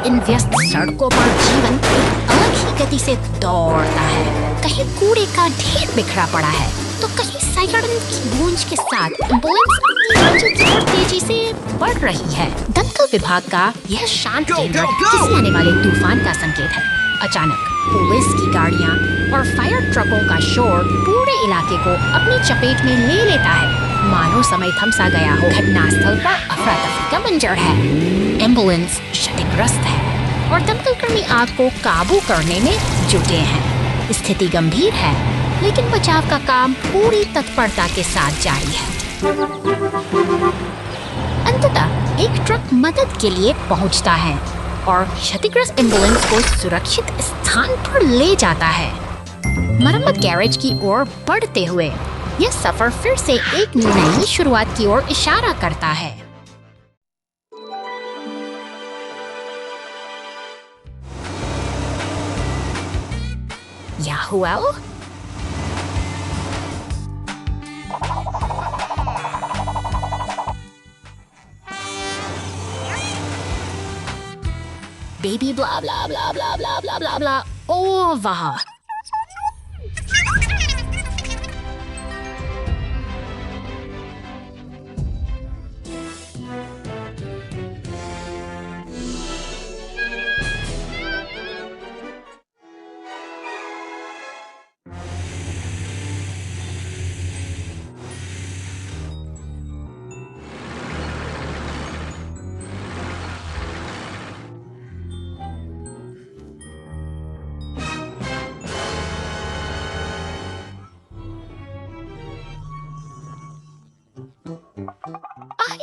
इन व्यस्त सड़कों पर जीवन एक अलग ही गति से दौड़ता है। कहीं कूड़े का ढेर बिखरा पड़ा है तो कहीं सायरन की गूंज के साथ एम्बुलेंस तेजी से बढ़ रही है। दमकल विभाग का यह शांत केंद्र किसी आने वाले तूफान का संकेत है। अचानक पुलिस की गाड़ियां और फायर ट्रकों का शोर पूरे इलाके को अपनी चपेट में ले लेता है। मानो समय थम सा गया हो। घटनास्थल पर अफरा तफरी का मंजर है। एम्बुलेंस क्षतिग्रस्त है और दमकल कर्मी आग को काबू करने में जुटे हैं। स्थिति गंभीर है लेकिन बचाव का काम पूरी तत्परता के साथ जारी है। अंततः एक ट्रक मदद के लिए पहुंचता है और क्षतिग्रस्त एम्बुलेंस को सुरक्षित स्थान पर ले जाता है। मरम्मत गैरेज की ओर बढ़ते हुए यह सफर फिर से एक नई शुरुआत की ओर इशारा करता है। Yahuel? Baby blah blah blah blah blah blah blah blah. Oh, वाह।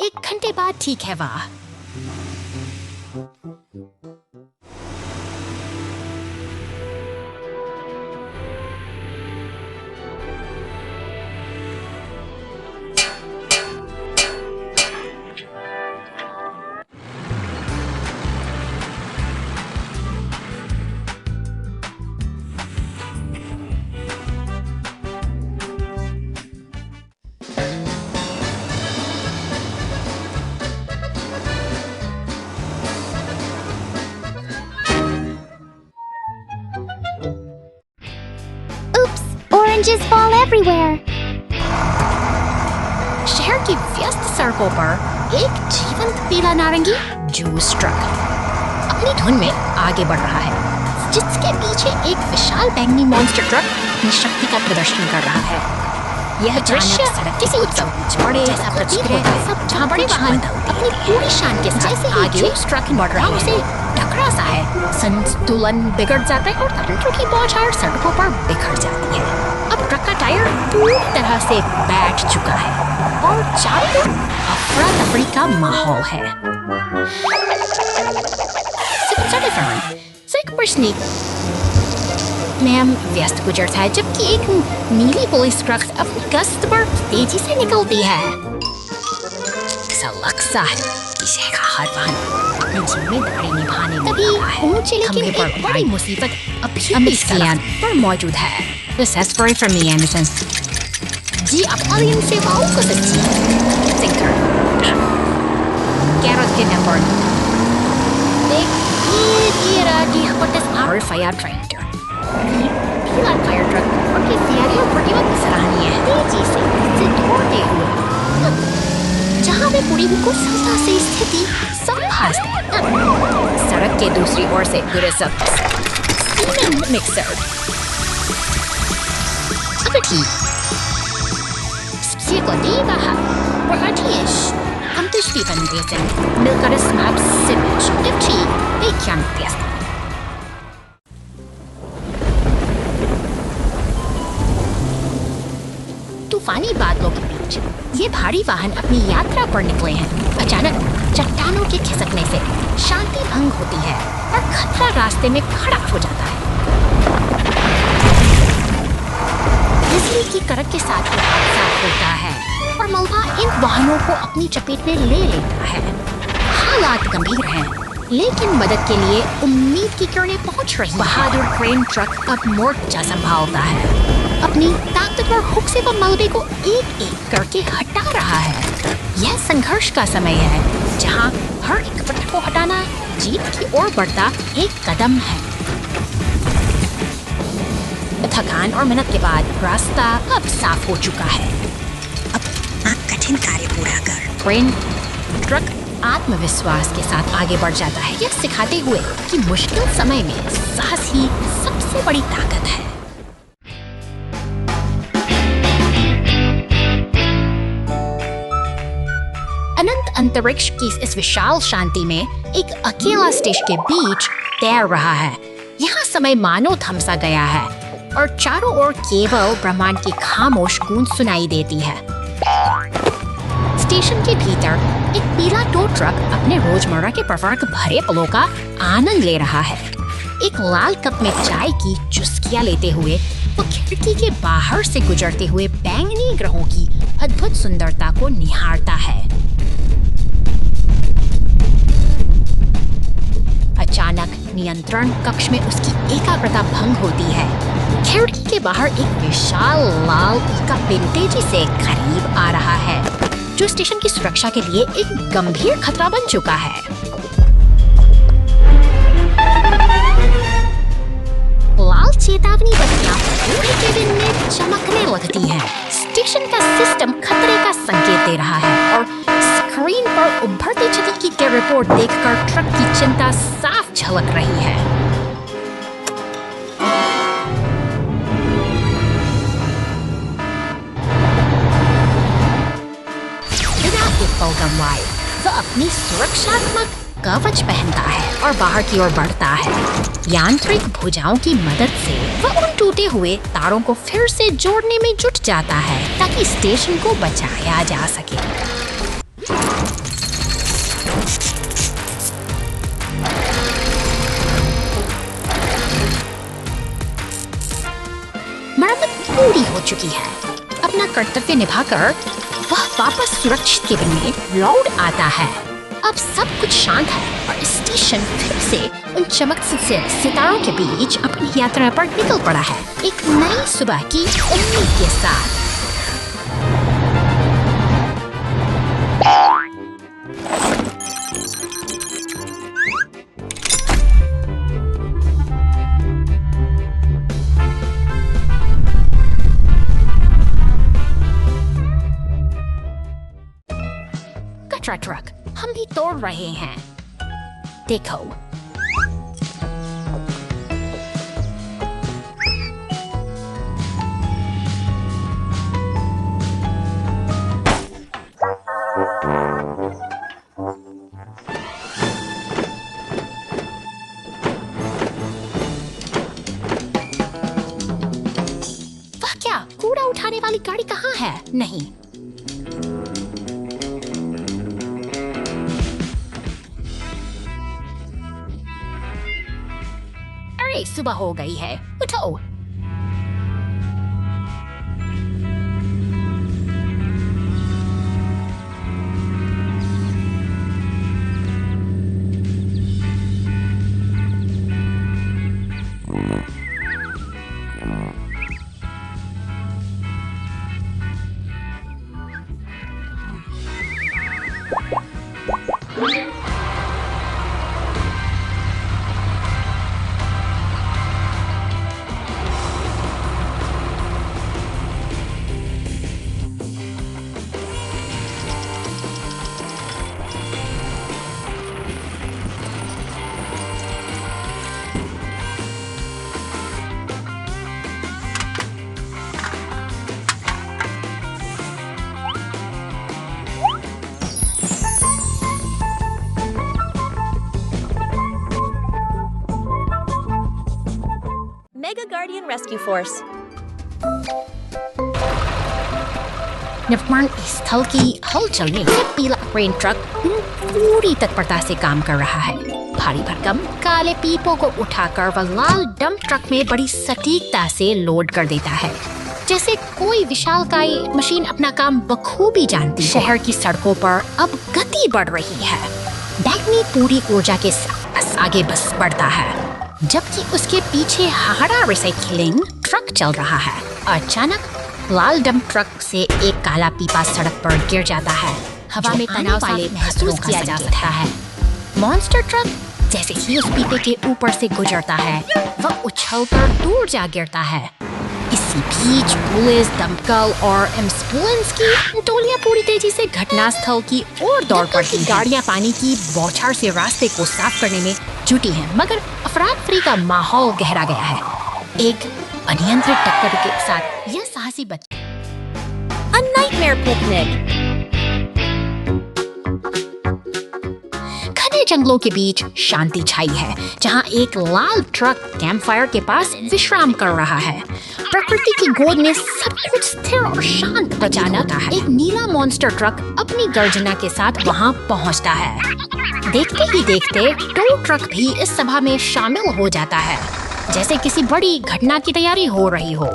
एक घंटे बाद ठीक है वाह। Oranges fall everywhere. शहर की व्यस्त सड़कों पर एक जीवंत पीला नारंगी जूस ट्रक अपनी धुन में आगे बढ़ रहा है, जिसके पीछे एक विशाल बैंगनी मॉन्स्टर ट्रक अपनी शक्ति का प्रदर्शन कर रहा है। यह दृश्य किसी उत्सव बड़े जैसा प्रतीत होता है, सब जहाँ बड़े वाहन अपनी पूरी शान के साथ आगे ट्रक बढ़ रहा है उसे टकरा सा है। संतुलन बिगड़ जाता है और तंत्र की बौछार सड़कों पर बिखर जाती है। अब ट्रक का टायर पूरी तरह से बैठ चुका है और चारों ओर अफरा तफरी का माहौल है। मैम व्यस्त गुजरता है जबकि एक नीली पुलिस ट्रक अपनी गश्त पर तेजी से निकलती है। ऐसा लगता है किसी का हर वाहन जिम्मेदारी निभाने में लगा है। ऊंचे लेकिन एक बड़ी मुसीबत अभी सड़क पर मौजूद है। This is very from me, Anderson. जी अपनी इन सेवाओं को सच्ची सिंकर Garrett के नंबर ये राजी हपटस आवर फायर ट्रैक्टर पीला फायर ट्रक और की तैयारी और प्रतिबद्ध सराहनीय है। तेजी से दौड़ते हुए जहाँ वे पूरी को सफलता से स्थिति संभालते सड़क के दूसरी ओर से गुजर cement mixer Spiegelleber Bratisch kommt durch die Vernetzung Milkaris Maps Simage FT Bekian Fiesta तूफानी बादलों के बीच ये भारी वाहन अपनी यात्रा पर निकले हैं। अचानक चट्टानों के खिसकने से शांति भंग होती है और खतरा रास्ते में खड़ा हो जाता है। बिजली की कड़क के साथ साथ होता है और मलबा इन वाहनों को अपनी चपेट में ले लेता है। हालात गंभीर हैं, लेकिन मदद के लिए उम्मीद की किरणें पहुंच रही हैं। बहादुर क्रेन ट्रक अब मोर्चा संभालता है। अपनी ताकतवर हुक से वो मलबे को एक एक करके हटा रहा है। यह संघर्ष का समय है जहाँ हर एक पत्थर को हटाना जीत की ओर बढ़ता एक कदम है। थकान और मेहनत के बाद रास्ता अब साफ हो चुका है। अब कठिन कार्य पूरा कर। क्रेन ट्रक आत्मविश्वास के साथ आगे बढ़ जाता है, यह सिखाते हुए कि मुश्किल समय में साहस ही सबसे बड़ी ताकत है। अनंत अंतरिक्ष की इस विशाल शांति में एक अकेला स्टेशन के बीच तैर रहा है। यहाँ समय मानो थम सा गया है और चारों ओर केवल ब्रह्मांड की खामोश गूंज सुनाई देती है। स्टेशन के भीतर एक पीला टो ट्रक अपने रोजमर्रा के प्रवर्ग भरे पलों का आनंद ले रहा है। एक लाल कप में चाय की चुस्कियां लेते हुए वो खिड़की के बाहर से गुजरते हुए बैंगनी ग्रहों की अद्भुत सुंदरता को निहारता है। अचानक नियंत्रण कक्ष में उसकी एकाग्रता भंग होती है। खिड़की के बाहर एक विशाल लाल ईका तेजी से करीब आ रहा है, जो स्टेशन की सुरक्षा के लिए एक गंभीर खतरा बन चुका है। लाल चेतावनी बत्तियां पूरे केबिन में चमकने लगती हैं। स्टेशन का सिस्टम खतरे का संकेत दे रहा है और स्क्रीन पर उभरती छवि की रिपोर्ट देखकर ट्रक की चिंता साफ झलक रही है। वह अपनी सुरक्षात्मक कवच पहनता है और बाहर की ओर बढ़ता है। यांत्रिक भुजाओं की मदद से वह उन टूटे हुए तारों को फिर से जोड़ने में जुट जाता है ताकि स्टेशन को बचाया जा सके। मरम्मत पूरी हो चुकी है। अपना कर्तव्य निभाकर वह वापस सुरक्षित केबिन में लौट आता है। अब सब कुछ शांत है और स्टेशन फिर से उन चमकती से सितारों के बीच अपनी यात्रा पर निकल पड़ा है, एक नई सुबह की उम्मीद के साथ। ट्रक हम भी तोड़ रहे हैं, देखो। वह क्या, कूड़ा उठाने वाली गाड़ी कहाँ है? नहीं, सुबह हो गई है, उठो। Mega Guardian Rescue Force. निर्माण स्थल की हलचल में पीला क्रेन ट्रक पूरी तत्परता से काम कर रहा है। भारी भरकम काले पीपों को उठाकर वह लाल डंप ट्रक में बड़ी सटीकता से लोड कर देता है, जैसे कोई विशालकाय मशीन अपना काम बखूबी जानती है। शहर की सड़कों पर अब गति बढ़ रही है। बैगनी पूरी ऊर्जा के साथ आगे बस बढ़ता है, जबकि उसके पीछे हाड़ा रिसाइकलिंग ट्रक चल रहा है। अचानक लाल डंप ट्रक से एक काला पीपा सड़क पर गिर जाता है। हवा में तनाव वाले महसूस किया जा सकता है। मॉन्स्टर ट्रक जैसे ही उस पीपे के ऊपर से गुजरता है, वह उछलकर दूर जा गिरता है। इसी बीच पुलिस, दमकल और एम्बुलेंस की टोलियां पूरी तेजी से घटनास्थल की ओर दौड़ पड़ती। गाड़ियां पानी की बौछार से रास्ते को साफ करने में जुटी हैं, मगर अफरा-तफरी का माहौल गहरा गया है। एक अनियंत्रित टक्कर के साथ यह साहसी बच्चा A nightmare picnic. घने जंगलों के बीच शांति छाई है, जहां एक लाल ट्रक कैंपफायर के पास विश्राम कर रहा है। प्रकृति की गोद में सब कुछ स्थिर और शांत प्रतीत होता है। एक नीला मॉन्स्टर ट्रक अपनी गर्जना के साथ वहां पहुंचता है। देखते ही देखते टो ट्रक भी इस सभा में शामिल हो जाता है, जैसे किसी बड़ी घटना की तैयारी हो रही हो।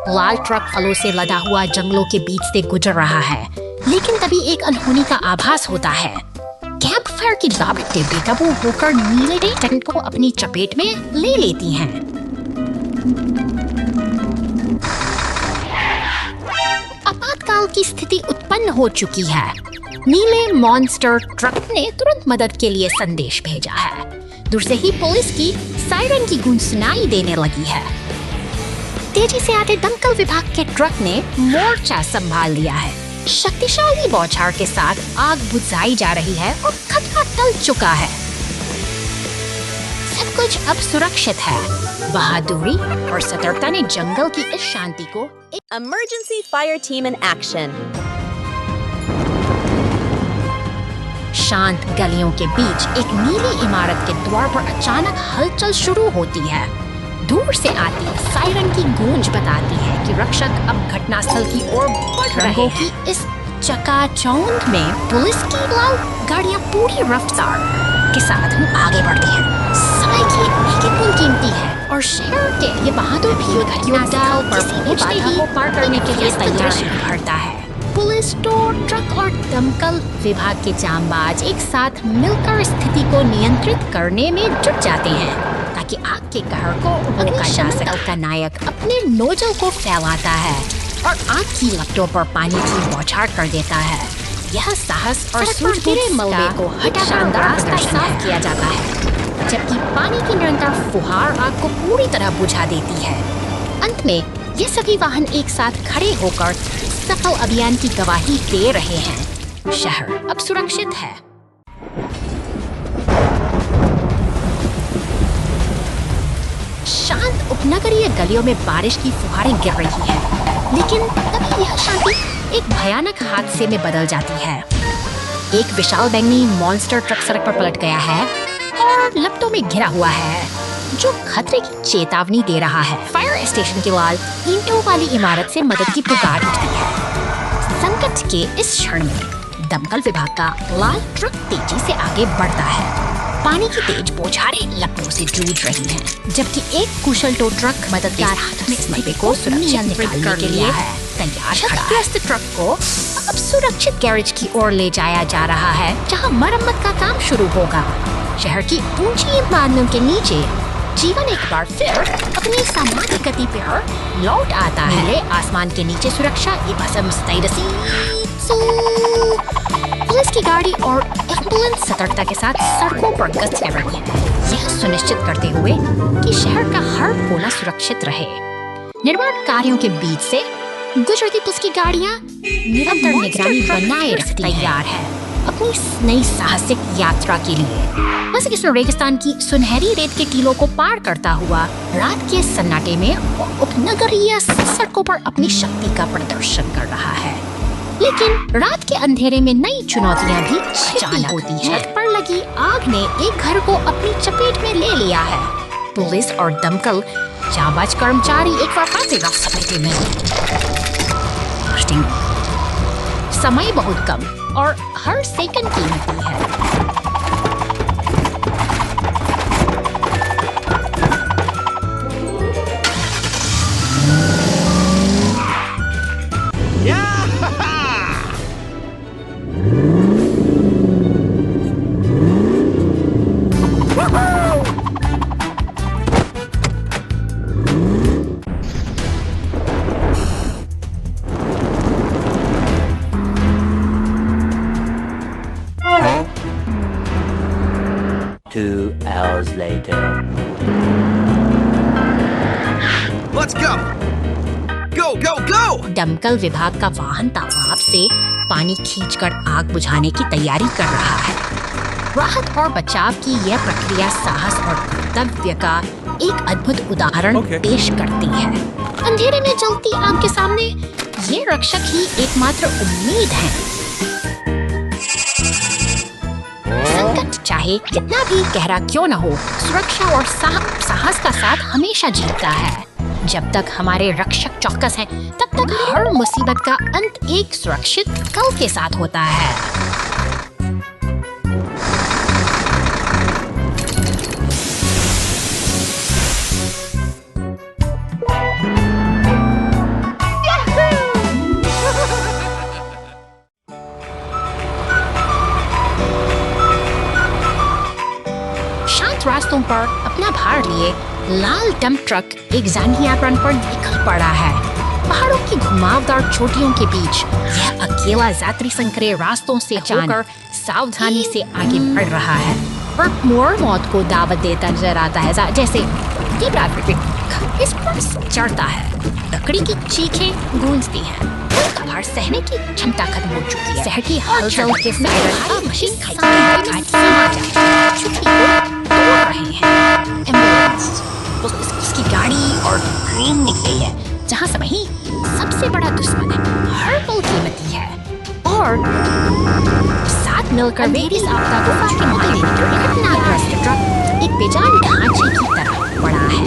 लाल ट्रक फलों से लदा हुआ जंगलों के बीच से गुजर रहा है, लेकिन तभी एक अनहोनी का आभास होता है। कैंप फायर की लापटें बेकाबू होकर नीले टेंट को अपनी चपेट में ले लेती हैं। आपातकाल की स्थिति उत्पन्न हो चुकी है। नीले मॉन्स्टर ट्रक ने तुरंत मदद के लिए संदेश भेजा है। दूर से ही पुलिस की सायरन की गूंज सुनाई देने लगी है। तेजी से आते दमकल विभाग के ट्रक ने मोर्चा संभाल लिया है। शक्तिशाली बौछार के साथ आग बुझाई जा रही है और खतरा टल चुका है। सब कुछ अब सुरक्षित है। बहादुरी और सतर्कता ने जंगल की इस शांति को Emergency fire team in action. शांत गलियों के बीच एक नीली इमारत के द्वार पर अचानक हलचल शुरू होती है। दूर से आती सायरन की गूंज बताती है कि रक्षक अब घटनास्थल की ओर बढ़ रहे हैं। इस चकाचौंध में पुलिस की लाल गाड़ियां पूरी रफ्तार के साथ आगे बढ़ती हैं। समय की एक पुल कीमती है और शहर के ये बहादुर भी घटनास्थल पर पहुंचते ही पार करने के लिए तैयार भरता है। पुलिस, टो ट्रक और दमकल विभाग के जांबाज एक साथ मिलकर स्थिति को नियंत्रित करने में जुट जाते हैं, ताकि आग के कहर को रोका जा सके। का नायक अपने नोजल को फैलाता है और आग की लपटों पर पानी की बौछार कर देता है। यह साहस और सूझबूझ मलबे को हटाकर शानदार रास्ता साफ किया जाता है, जबकि पानी की निरंतर फुहार आग को पूरी तरह बुझा देती है। अंत में ये सभी वाहन एक साथ खड़े होकर सफल अभियान की गवाही दे रहे हैं। शहर अब सुरक्षित है। शांत उपनगरीय गलियों में बारिश की फुहारें गिर रही हैं, लेकिन तभी यह शांति एक भयानक हादसे में बदल जाती है। एक विशाल बैंगनी मॉन्स्टर ट्रक सड़क पर पलट गया है और लपटों में घिरा हुआ है, जो खतरे की चेतावनी दे रहा है। फायर स्टेशन की लाल ईंटों वाली इमारत से मदद की पुकार उठती है। संकट के इस क्षण में दमकल विभाग का लाल ट्रक तेजी से आगे बढ़ता है। पानी की तेज बौछारें लपटों से जूझ रही हैं, जबकि एक कुशल टो ट्रक मददगार हाथों में मलबे को नियंत्रित करने के लिए क्षतिग्रस्त ट्रक को अब सुरक्षित गैरेज की ओर ले जाया जा रहा है, जहां मरम्मत का काम शुरू होगा। शहर की ऊंची इमारतों के नीचे जीवन एक बार फिर अपनी सामान्य गति पर लौट आता है। आसमान के नीचे सुरक्षा पुलिस की गाड़ी और एम्बुलेंस सतर्कता के साथ सड़कों पर गश्त कर रही है, यह सुनिश्चित करते हुए कि शहर का हर कोना सुरक्षित रहे। निर्माण कार्यों के बीच से गुजरती पुलिस की गाड़ियां निरंतर निगरानी बनाए रखती तैयार है अपनी नई साहसिक यात्रा के लिए। बस इस रेगिस्तान की सुनहरी रेत के टीलों को पार करता हुआ रात के सन्नाटे में उपनगरीय सड़कों पर अपनी शक्ति का प्रदर्शन कर रहा है। लेकिन रात के अंधेरे में नई चुनौतियां भी छिपी होती हैं। छत पर लगी आग ने एक घर को अपनी चपेट में ले लिया है। पुलिस और दमकल जांबाज कर्मचारी एक बार फिर समेटे में। समय बहुत कम और हर सेकंड कीमती है। hours later. Let's go! Go, go, go! दमकल विभाग का वाहन तालाब से पानी खींचकर आग बुझाने की तैयारी कर रहा है। राहत और बचाव की यह प्रक्रिया साहस और कर्तव्य का एक अद्भुत उदाहरण पेश करती है। अंधेरे में जलती आग के सामने ये रक्षक ही एकमात्र उम्मीद है। संकट चाहे कितना भी गहरा क्यों न हो, सुरक्षा और साहस का साथ हमेशा जीतता है। जब तक हमारे रक्षक चौकस हैं, तब तक हर मुसीबत का अंत एक सुरक्षित कल के साथ होता है। शांत रास्तों पर अपना भार लिए लाल डंप ट्रक एक जानिया रन पर निकल पड़ा है। पहाड़ों की घुमावदार चोटियों के बीच यह अकेला यात्री संकरे रास्तों से होकर सावधानी से आगे बढ़ रहा है और मोर मौत को दावत देता नजर आता है। जैसे इस पर चढ़ता है, लकड़ी की चीखें गूंजती हैं। भार सहने की क्षमता खत्म हो चुकी है। सहटी हलचल के साइरन मशीन तोड़ रहे हैं। एम्बुलेंस उसकी गाड़ी और ट्रेन निकली है, जहाँ से वही सबसे बड़ा दुश्मन है, हर पल कीमती है और साथ मिलकर वे इस आपदा को चुनौती देने के लिए घटनाग्रस्त ट्रक एक बेजान ढांचे की तरह पड़ा है।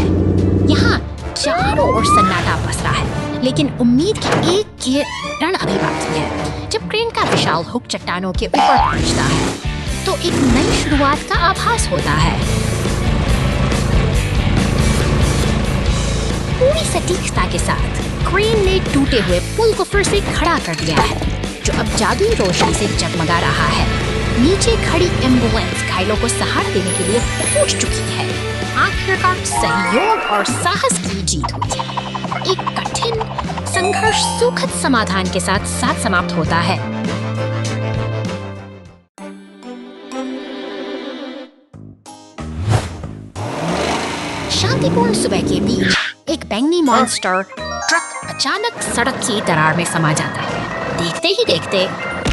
यहाँ चारों ओर सन्नाटा पसरा है, लेकिन उम्मीद की एक किरण अभी बाकी है। जब क्रेन का विशाल हुक चट्टानों के ऊपर पहुंचता है, तो एक नई शुरुआत का आभास होता है। पूरी सटीकता के साथ क्रेन ने टूटे हुए पुल को फिर से खड़ा कर दिया है, जो अब जादुई रोशनी से जगमगा रहा है। नीचे खड़ी एम्बुलेंस घायलों को सहारा देने के लिए पहुंच चुकी है। आखिरकार सहयोग और साहस की जीत हुई है। एक कठिन संघर्ष सुखद समाधान के साथ समाप्त होता है। शांतिपूर्ण सुबह के बीच एक बैंगनी मॉन्स्टर ट्रक अचानक सड़क की दरार में समा जाता है। देखते ही देखते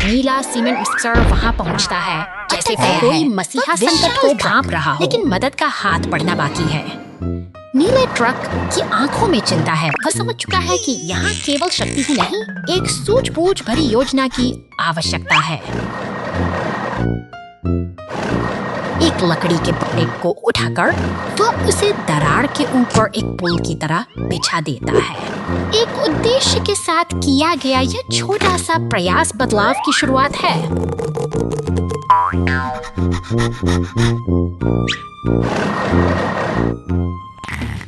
नीला सीमेंट मिक्सर वहां पहुंचता है, जैसे कोई मसीहा संकट को भांप रहा हो, लेकिन मदद का हाथ बढ़ना बाकी है। नीले ट्रक की आंखों में चिंता है। वह समझ चुका है कि यहाँ केवल शक्ति ही नहीं, एक सूझबूझ भरी योजना की आवश्यकता है। एक लकड़ी के पट्टे को उठाकर वह उसे दरार के ऊपर एक पुल की तरह बिछा देता है। एक उद्देश्य के साथ किया गया यह छोटा सा प्रयास बदलाव की शुरुआत है।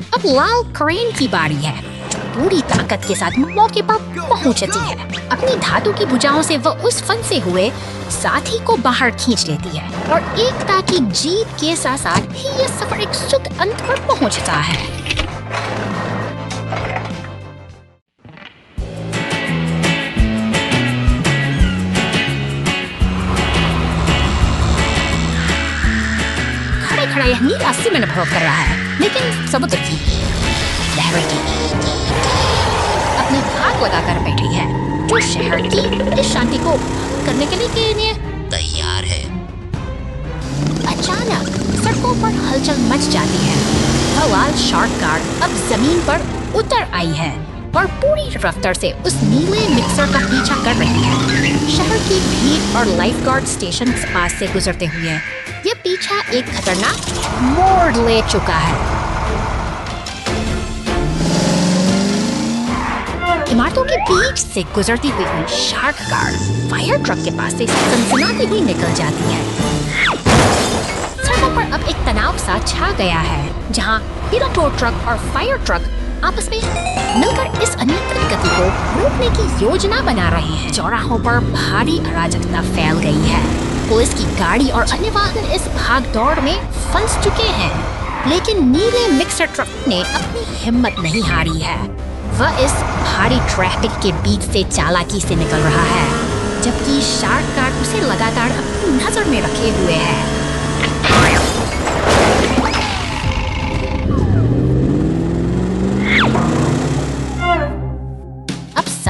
अब लाल क्रेन की बारी है, जो पूरी ताकत के साथ मौके पर पहुंचती है। अपनी धातु की भुजाओं से वह उस फंसे हुए साथी को बाहर खींच लेती है और एकता की जीत के साथ साथ ही यह सफर एक सुख अंत पर पहुंचता है। खड़ा यह नीला सीमेंट अनुभव कर रहा है, लेकिन समुद्र की लहरें अपनी धाक लगाकर बैठी है, जो शहर की इस शांति को करने के लिए तैयार है। अचानक सड़कों पर हलचल मच जाती है। लाल शार्क कार अब जमीन पर उतर आई है और पूरी रफ्तार से उस नीले मिक्सर का पीछा कर रही है। शहर की भीड़ और लाइफ गार्ड स्टेशन के पास से गुजरते हुए यह पीछा एक खतरनाक मोड़ ले चुका है। इमारतों के बीच से गुजरती हुई शार्क कार फायर ट्रक के पास से सनसनाती हुई निकल जाती है। सड़कों पर अब एक तनाव सा छा गया है, जहां पीला टो ट्रक और फायर ट्रक आपस में मिलकर इस अनियंत्रित गति को रोकने की योजना बना रहे हैं। चौराहों पर भारी अराजकता फैल गई है। पुलिस की गाड़ी और अन्य वाहन इस भागदौड़ में फंस चुके हैं, लेकिन नीले मिक्सर ट्रक ने अपनी हिम्मत नहीं हारी है। वह इस भारी ट्रैफिक के बीच से चालाकी से निकल रहा है, जबकि शार्क कार उसे लगातार अपनी नजर में रखे हुए है।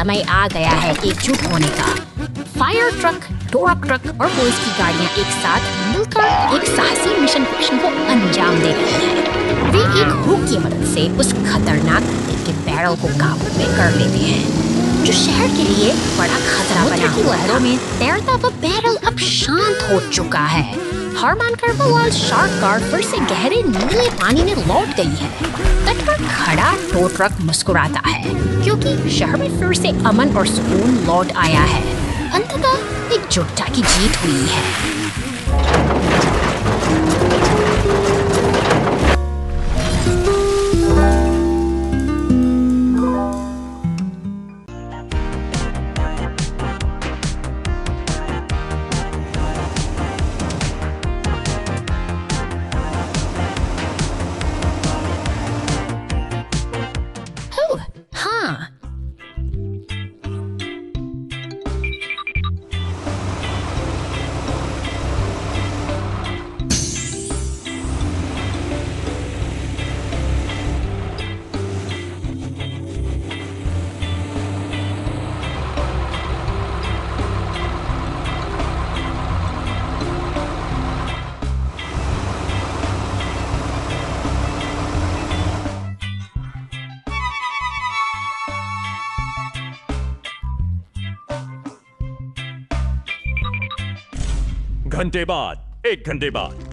समय आ गया है एकजुट होने का। फायर ट्रक, टोरक ट्रक और पुलिस की गाड़ियां एक साथ मिलकर एक साहसी मिशन को अंजाम दे रही हैं। वे एक हुक की मदद से उस खतरनाक के बैरल को काबू में कर लेते हैं, जो शहर के लिए बड़ा खतरा बना हुआ है। लहरों में तैरता हुआ बैरल अब शांत हो चुका है। हार मानकर वो लाल शार्क कार फिर से गहरे नीले पानी में लौट गई है। तट पर खड़ा टो ट्रक मुस्कुराता है, क्योंकि शहर में फिर से अमन और सुकून लौट आया है। अंततः एकजुटता की जीत हुई है। हाँ, घंटे बाद, 1 घंटे बाद।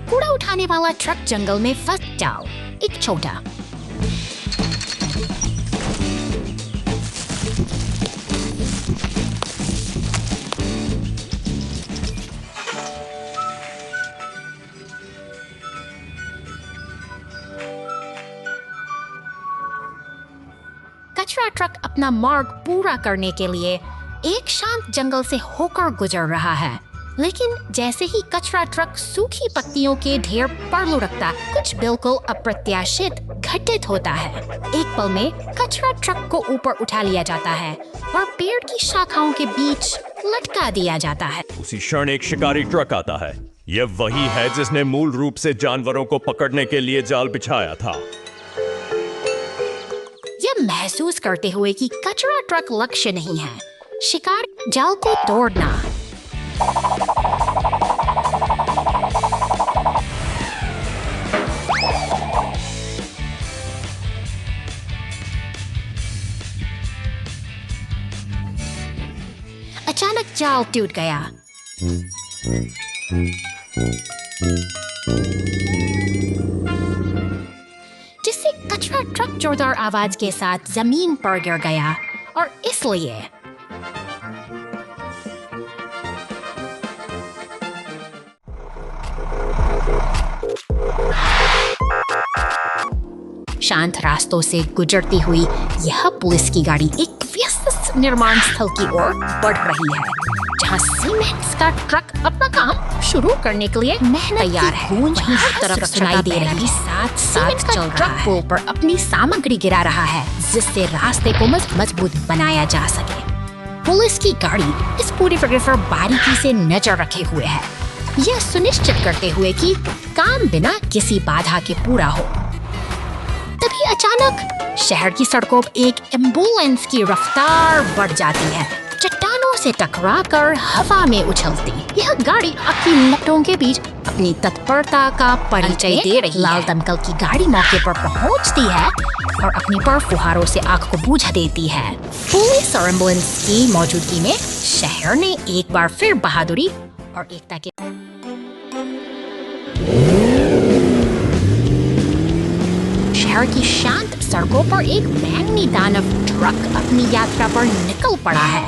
कूड़ा उठाने वाला ट्रक जंगल में फंस जाओ। एक छोटा कचरा ट्रक अपना मार्ग पूरा करने के लिए एक शांत जंगल से होकर गुजर रहा है, लेकिन जैसे ही कचरा ट्रक सूखी पत्तियों के ढेर पर लुढ़कता, कुछ बिल्कुल अप्रत्याशित घटित होता है। एक पल में कचरा ट्रक को ऊपर उठा लिया जाता है और पेड़ की शाखाओं के बीच लटका दिया जाता है। उसी क्षण एक शिकारी ट्रक आता है। यह वही है जिसने मूल रूप से जानवरों को पकड़ने के लिए जाल बिछाया था। यह महसूस करते हुए कि कचरा ट्रक लक्ष्य नहीं है, शिकार जाल को तोड़ना। अचानक जाल टूट गया। जिससे कचरा ट्रक जोरदार आवाज के साथ जमीन पर गिर गया और इसलिए शांत रास्तों से गुजरती हुई यह पुलिस की गाड़ी एक व्यस्त निर्माण स्थल की ओर बढ़ रही है, जहां सीमेंट का ट्रक अपना काम शुरू करने के लिए तैयार है। गूंज हर तरफ सुनाई दे रही, साथ साथ चल रहा है। पुल पर अपनी सामग्री गिरा रहा है, जिससे रास्ते को मजबूत बनाया जा सके। पुलिस की गाड़ी इस पूरी जगह पर बारीकी से नजर रखे हुए है, यह सुनिश्चित करते हुए कि काम बिना किसी बाधा के पूरा हो। तभी अचानक शहर की सड़कों पर एक एम्बुलेंस की रफ्तार बढ़ जाती है, चट्टानों से टकराकर हवा में उछलती। यह गाड़ी आपकी लपटों के बीच अपनी तत्परता का परिचय दे रही है। लाल दमकल की गाड़ी मौके पर पहुंचती है और अपनी बर्फ फुहारों से आग को बुझा देती है। पुलिस और एम्बुलेंस की मौजूदगी में शहर ने एक बार फिर बहादुरी और एकता के शहर की शांत सड़कों पर एक बैंगनी दानव ट्रक अपनी यात्रा पर निकल पड़ा है।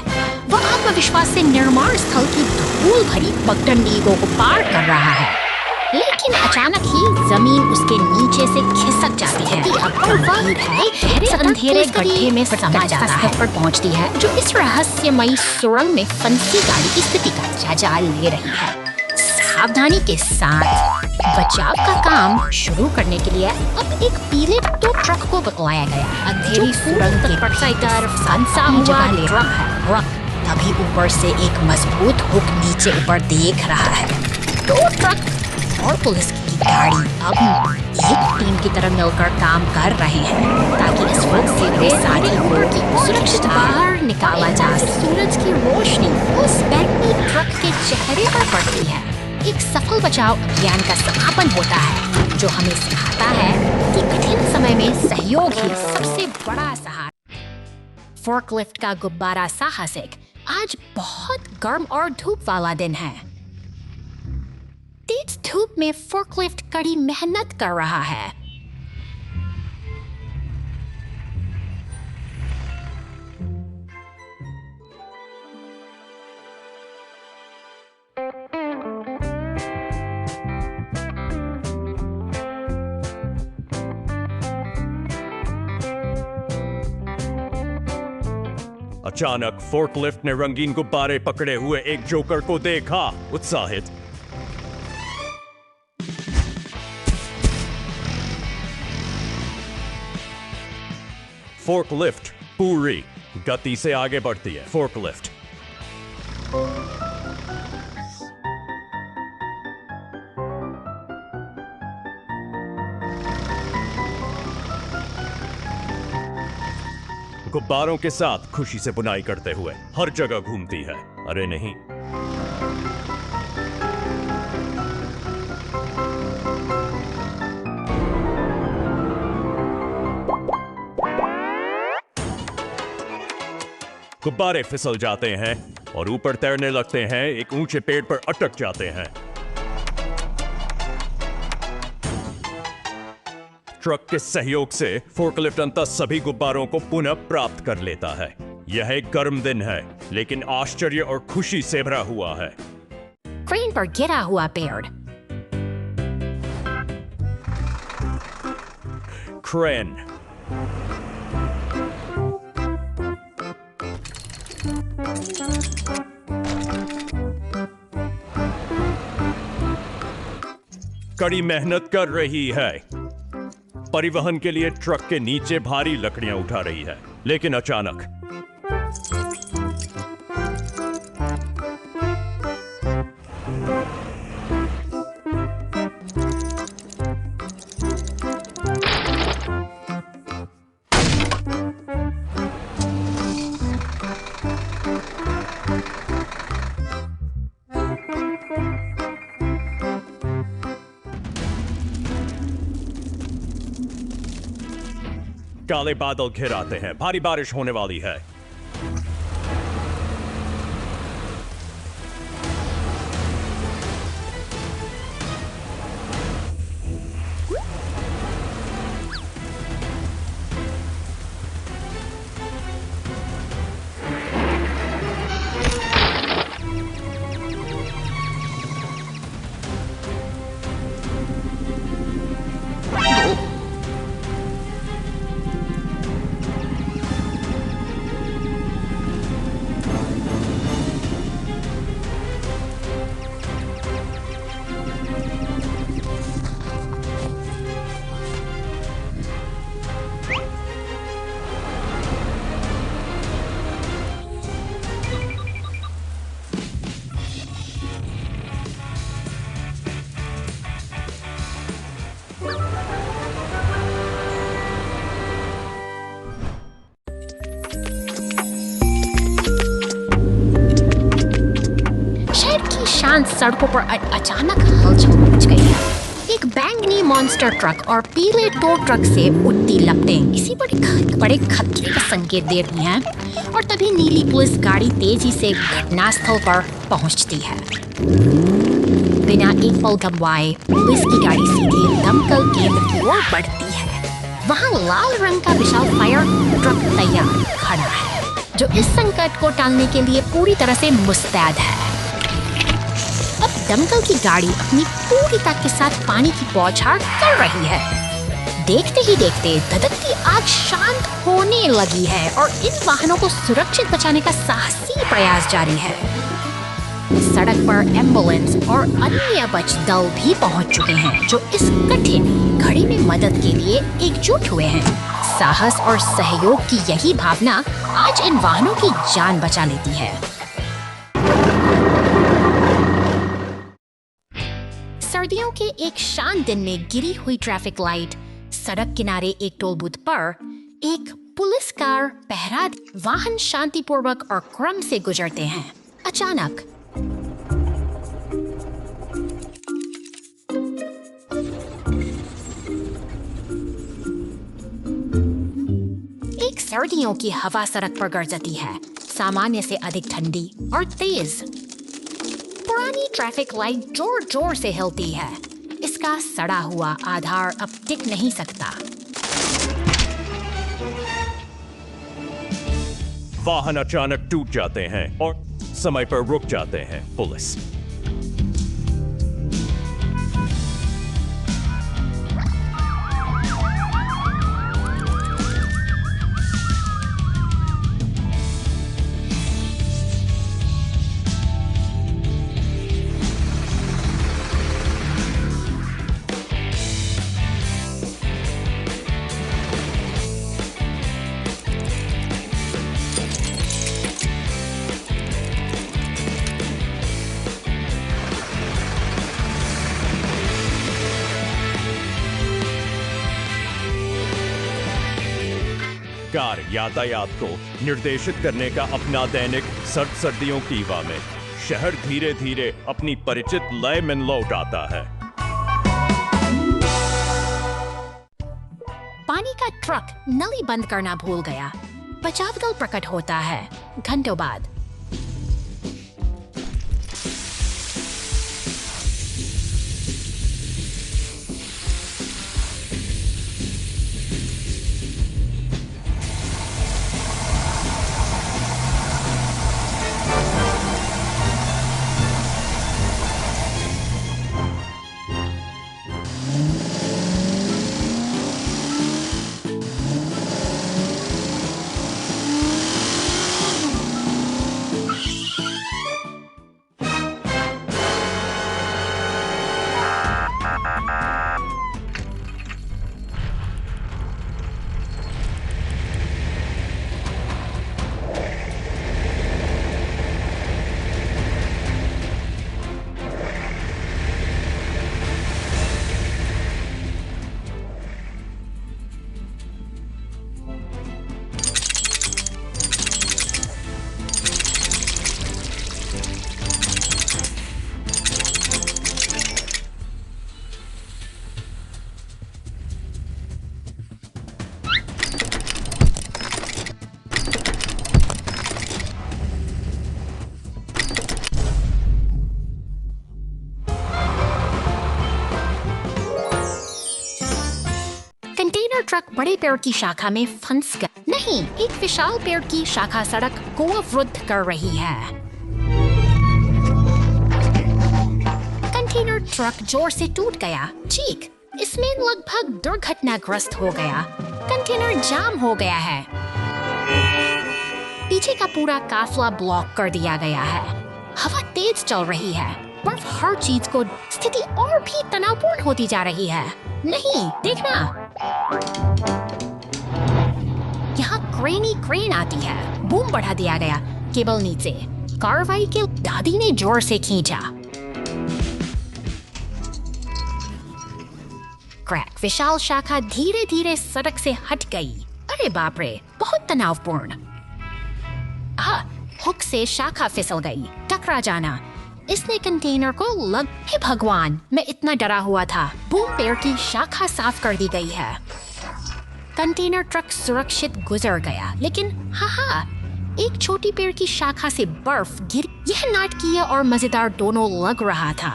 वह आत्मविश्वास से निर्माण स्थल की धूल भरी पगडंडियों को पार कर रहा है, लेकिन अचानक ही जमीन उसके नीचे से खिसक जाती है। अंधेरे गड्ढे में समा जाता है पर पहुंचती है, जो इस रहस्यमयी सुरंग में फंसी गाड़ी की स्थिति का जायजा ले रही है। सावधानी के साथ बचाव का काम शुरू करने के लिए अब एक पीले टो ट्रक को बतलाया गया। अंधेरी सुरंग के तरफ फंसा हुआ ट्रक है। तभी ऊपर से एक मजबूत हुक नीचे ऊपर देख रहा है। टो ट्रक और पुलिस की गाड़ी अब एक टीम की तरह मिलकर काम कर रहे हैं ताकि इस वक्त से वे सारी लोगों की सुरक्षित बाहर निकाला जा सके। सूरज की रोशनी उस बैंगनी ट्रक के चेहरे पर पड़ती है। एक सफल बचाव अभियान का समापन होता है, जो हमें सिखाता है कि कठिन समय में सहयोग ही सबसे बड़ा सहारा। फोर्कलिफ्ट का गुब्बारा साहसिक आज बहुत गर्म और धूप वाला दिन है। तेज धूप में फोर्कलिफ्ट कड़ी मेहनत कर रहा है। अचानक फोर्कलिफ्ट ने रंगीन गुब्बारे पकड़े हुए एक जोकर को देखा। उत्साहित फोर्कलिफ्ट पूरी गति से आगे बढ़ती है। फोर्कलिफ्ट गुब्बारों के साथ खुशी से बुनाई करते हुए हर जगह घूमती है। अरे नहीं, गुब्बारे फिसल जाते हैं और ऊपर तैरने लगते हैं, एक ऊंचे पेड़ पर अटक जाते हैं। ट्रक के सहयोग से फोर्कलिफ्ट अंततः सभी गुब्बारों को पुनः प्राप्त कर लेता है। यह एक गर्म दिन है, लेकिन आश्चर्य और खुशी से भरा हुआ है। क्रेन पर गिरा हुआ पेड़। क्रेन कड़ी मेहनत कर रही है। परिवहन के लिए ट्रक के नीचे भारी लकड़ियां उठा रही है, लेकिन अचानक काले बादल घिर आते हैं। भारी बारिश होने वाली है। शांत सड़कों पर अचानक हलचल मच गई है। एक बैंगनी मॉन्स्टर ट्रक और पीले टो ट्रक से उठती लपटें इसी बड़े खतरे का संकेत दे रही हैं। और तभी नीली पुलिस गाड़ी तेजी से घटनास्थल पर पहुंचती है। बिना एक पल गंवाए पुलिस की गाड़ी सीधे दमकल केंद्र की ओर बढ़ती है। वहाँ लाल रंग का विशाल फायर ट्रक तैयार खड़ा है, जो इस संकट को टालने के लिए पूरी तरह से मुस्तैद है। अब दमकल की गाड़ी अपनी पूरी ताकत के साथ पानी की बौछार कर रही है। देखते ही देखते धधकती आग शांत होने लगी है और इन वाहनों को सुरक्षित बचाने का साहसी प्रयास जारी है। सड़क पर एम्बुलेंस और अन्य बच दल भी पहुंच चुके हैं, जो इस कठिन घड़ी में मदद के लिए एकजुट हुए हैं। साहस और सहयोग की यही भावना आज इन वाहनों की जान बचा लेती है। सर्दियों के एक शांत दिन में गिरी हुई ट्रैफिक लाइट, सड़क किनारे एक टोल बूथ पर एक पुलिस कार पहरा वाहन शांतिपूर्वक और क्रम से गुजरते हैं। अचानक एक सर्दियों की हवा सड़क पर गरजती है, सामान्य से अधिक ठंडी और तेज। पुरानी ट्रैफिक लाइट जोर जोर से हिलती है। इसका सड़ा हुआ आधार अब टिक नहीं सकता। वाहन अचानक टूट जाते हैं और समय पर रुक जाते हैं। पुलिस कार यातायात को निर्देशित करने का अपना दैनिक सर्दियों की हवा में शहर धीरे धीरे अपनी परिचित लय में लौट आता है। पानी का ट्रक नली बंद करना भूल गया। बचाव दल प्रकट होता है घंटों बाद। ट्रक बड़े पेड़ की शाखा में फंस गया। नहीं, एक विशाल पेड़ की शाखा सड़क को अवरुद्ध कर रही है। कंटेनर ट्रक जोर से टूट गया। चीख, इसमें लगभग दुर्घटनाग्रस्त हो गया। कंटेनर जाम हो गया है। पीछे का पूरा काफिला ब्लॉक कर दिया गया है। हवा तेज चल रही है। बर्फ हर चीज को स्थिति और भी तनावपूर्ण होती जा रही है। नहीं, देखना, यहाँ क्रेन आती है। बूम बढ़ा दिया गया। केबल नीचे। कार्रवाई के दादी ने जोर से खींचा। क्रैक, विशाल शाखा धीरे धीरे सड़क से हट गई। अरे बाप रे, बहुत तनावपूर्ण। हुक से शाखा फिसल गई। टकरा जाना। इसने कंटेनर को लग। हे भगवान, मैं इतना डरा हुआ था। बूम पेड़ की शाखा साफ कर दी गई है। कंटेनर ट्रक सुरक्षित गुजर गया, लेकिन एक छोटी पेड़ की शाखा से बर्फ गिर। यह नाटकीय और मजेदार दोनों लग रहा था।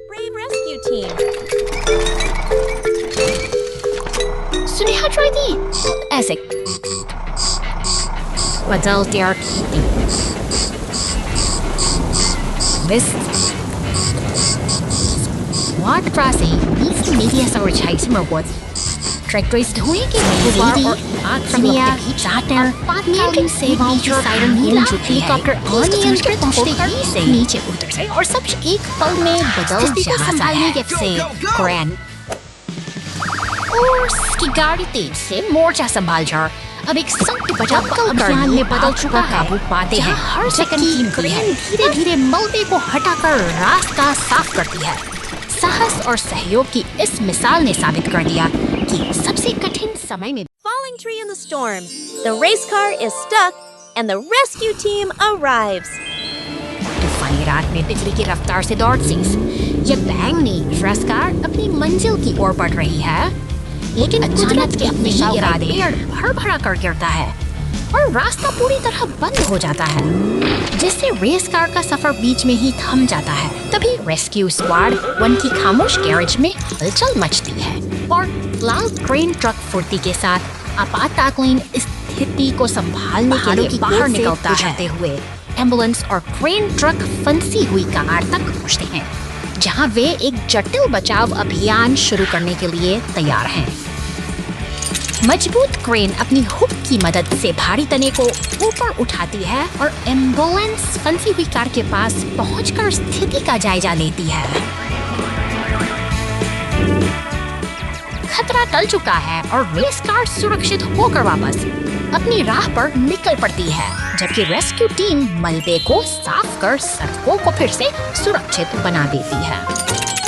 Brave rescue team. तूने हाथ ट्राई दी ऐसे बदल त्यार What Frasi needs to media sour chase Merwood. Tractors doing it lady from the Saturn Patnian Savon Siren helicopter अनियंत्रित होकर नीचे उतर से और सब एक पल में बदल जाता है से ग्रैंड और उसकी गाड़ी तेज से मोर्चा संभाल जा अब एक संकट बचाव अभियान में बदल चुका काबू पाते हैं हर सेकंड की क्रेन धीरे धीरे मलबे को हटाकर रास्ता साफ करती है साहस और सहयोग की इस मिसाल ने साबित कर दिया कि सबसे कठिन समय में Falling tree in the storm. The race car is stuck and the rescue team arrives. तूफानी रात में बिजली की रफ्तार से दौड़ती ये बैंगनी रेस कार अपनी मंजिल की ओर बढ़ रही है लेकिन अचानक के अपने ही इरादे भर कर गिरता है और रास्ता पूरी तरह बंद हो जाता है जिससे रेस कार का सफर बीच में ही थम जाता है तभी रेस्क्यू स्क्वाड वन की खामोश गैरेज में हलचल मचती है और लाल क्रेन ट्रक फुर्ती के साथ आपातकालीन स्थिति को संभालने के लिए बाहर निकलता है हुए एम्बुलेंस और क्रेन ट्रक फंसी हुई कार तक पहुंचते हैं जहां वे एक जटिल बचाव अभियान शुरू करने के लिए तैयार हैं मजबूत क्रेन अपनी हुक की मदद से भारी तने को ऊपर उठाती है और एम्बुलेंस फंसी हुई कार के पास पहुंचकर स्थिति का जायजा लेती है खतरा टल चुका है और रेस कार सुरक्षित होकर वापस अपनी राह पर निकल पड़ती है जबकि रेस्क्यू टीम मलबे को साफ कर सड़कों को फिर से सुरक्षित बना देती है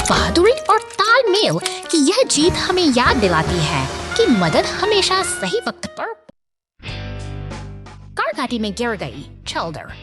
बहादुरी और तालमेल की यह जीत हमें याद दिलाती है कि मदद हमेशा सही वक्त पर कार घाटी में गिर गई चल्डर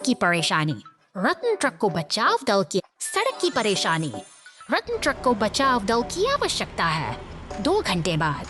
की परेशानी रत्न ट्रक को बचाव दल की सड़क की परेशानी रत्न ट्रक को बचाव दल की आवश्यकता है 2 घंटे बाद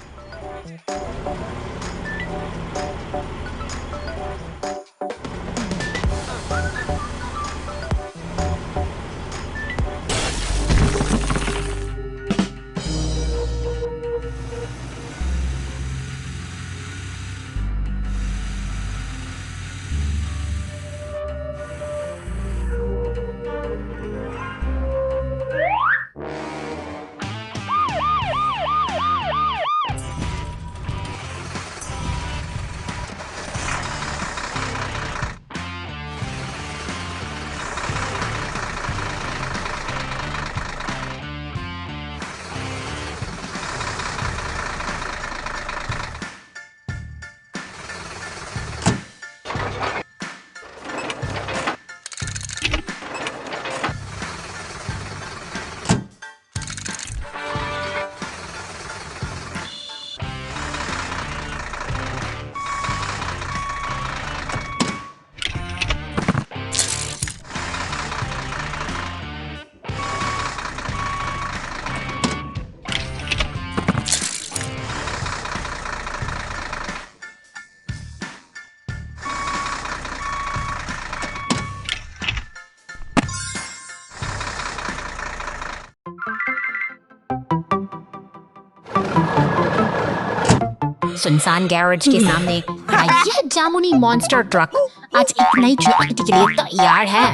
सुनसान गैरेज के सामने खड़ा यह जामुनी मॉन्स्टर ट्रक आज एक नई चुनौती के लिए तैयार है।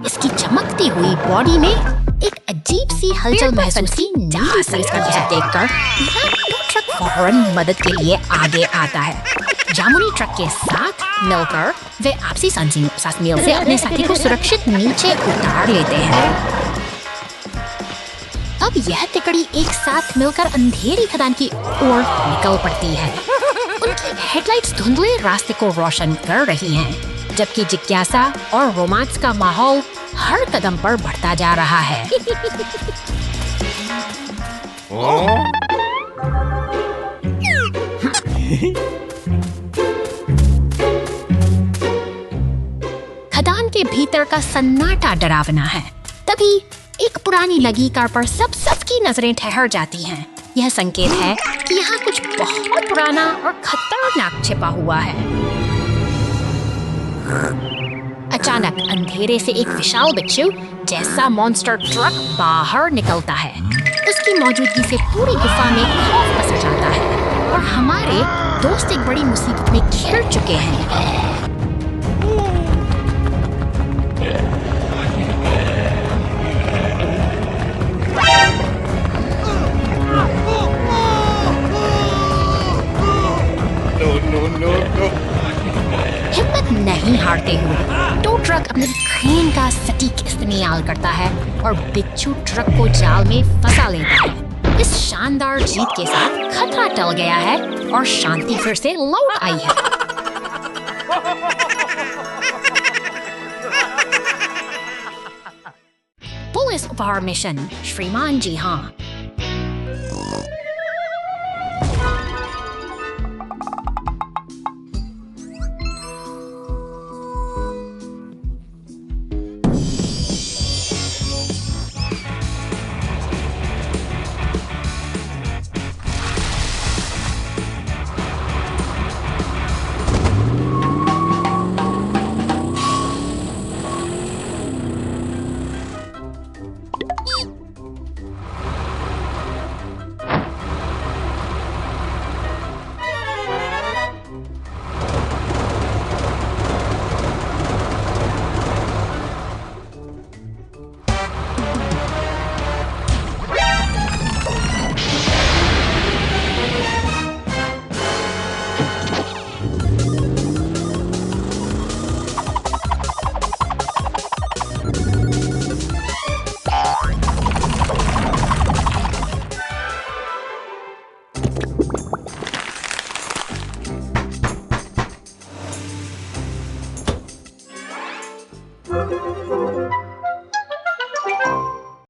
इसकी चमकती हुई बॉडी में एक अजीब सी हलचल महसूस की जा सकती है। देखकर यह ट्रक फौरन मदद के लिए आगे आता है। जामुनी ट्रक के साथ मिलकर वे आपसी सांस मेल से अपने साथी को सुरक्षित नीचे उतार लेते हैं। अब यह तिकड़ी एक साथ मिलकर अंधेरी खदान की ओर निकल पड़ती है। उनकी हेडलाइट्स धुंधले रास्ते को रोशन कर रही हैं, जबकि जिज्ञासा और रोमांस का माहौल हर कदम पर बढ़ता जा रहा है। खदान के भीतर का सन्नाटा डरावना है। तभी एक पुरानी लगी कार पर सबकी नजरें ठहर जाती हैं। यह संकेत है कि यहाँ कुछ बहुत पुराना और खतरनाक छिपा हुआ है। अचानक अंधेरे से एक विशाल बिच्छू जैसा मॉन्स्टर ट्रक बाहर निकलता है। उसकी मौजूदगी से पूरी गुफा में खौफ पसर जाता है और हमारे दोस्त एक बड़ी मुसीबत में घिर चुके हैं। हिम्मत नहीं हारते हुए टो ट्रक अपने क्रेन का सटीक इस्तेमाल करता है और बिच्छू ट्रक को जाल में फंसा लेता है। इस शानदार जीत के साथ खतरा टल गया है और शांति फिर से लौट आई है। पुलिस उपहार मिशन, श्रीमान जी हाँ।